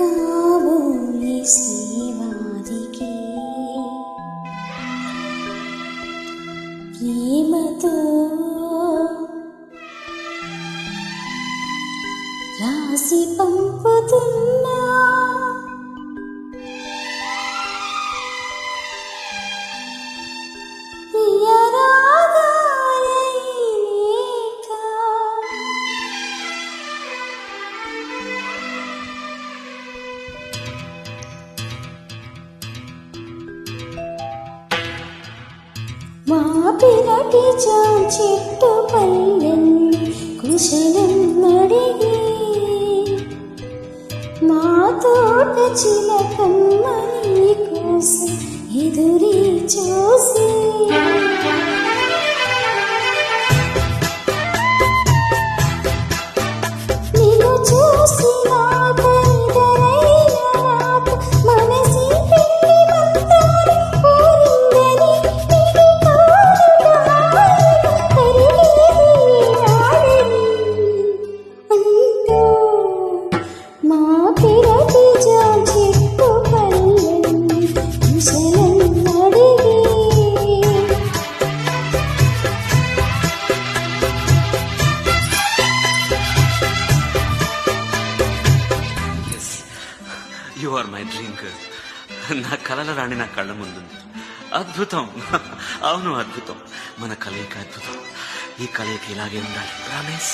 కాబోయే శ్రీవారికి ప్రేమతో రాసి పంపుతున్నా మా పిరటి చెట్టు పల్లెల్ని కుశలం అడిగి మా తోట చిలకమ్మ నీ కోసం ఎదురీ చూసి నిన్ను చూసి you are my dream girl. నా కలల రాణి నా కళ్ళ ముందుంది. అద్భుతం, అవును అద్భుతం. మన కలయిక అద్భుతం. ఈ కలయిక ఇలాగే ఉండాలి. ప్రామిస్.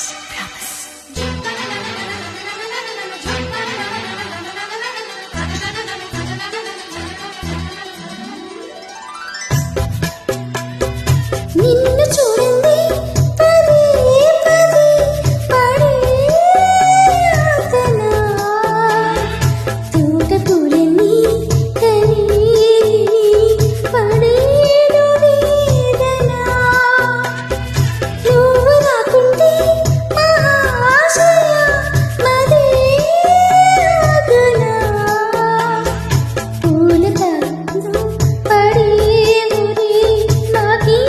నిన్ను చూడండి పదే పదే పడే ఆతన తోట పూలన్నీ కనీరిని పడేను వేదన నువ్వు నాకుంటే మా ఆశయ మదే ఆగన పూల తాను పడేమురి నాకీ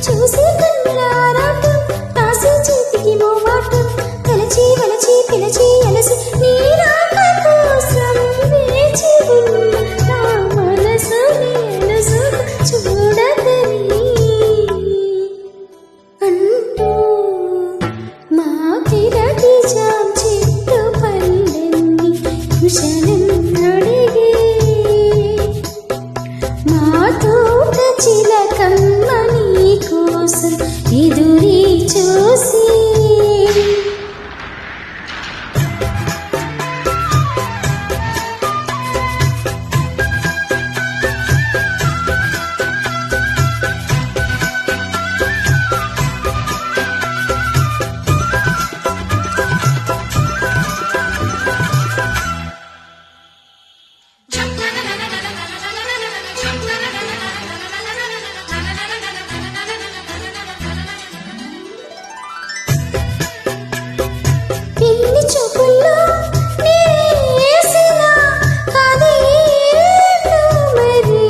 చూసి కన్నులారాటం రాసి చేతికి మోమాటం తలచి వలచి పిలచి అలసి నీ రాక కోసం వేచి ఉన్న నా మనసు నేనసు చూడదని అంటూ మా కిరటి చెట్టు పల్లెన్ని కుశలం అడిగి మా తోట చిలకమ్మ నీ కోసం ఎదురీ చూసి పిల్లి చూపుల్లో నీవేసిన కదేంటో మరి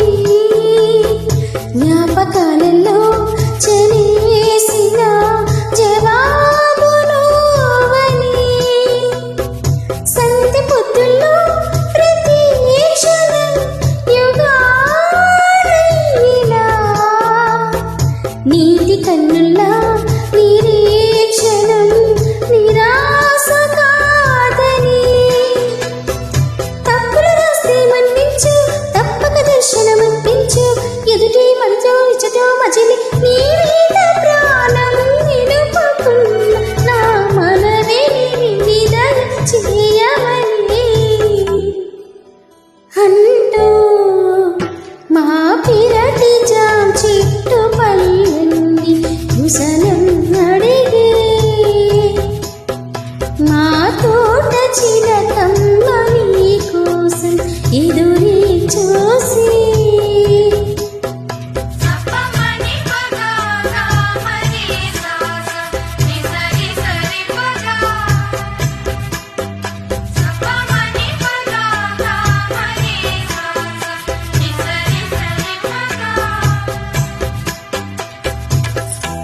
జ్ఞాపకాలలో చెలేసిన జవాబు నువ్వని సంతి పొద్దుల్లో ప్రతి క్షణం యుగాలైనా నీటి కన్నుల్లా నిరీక్షణం నిరాశ కాదని తప్పులు రాస్తే మన్నించు తప్పక దర్శనమర్పించు ఎదుటి మనతో ఇచ్చటో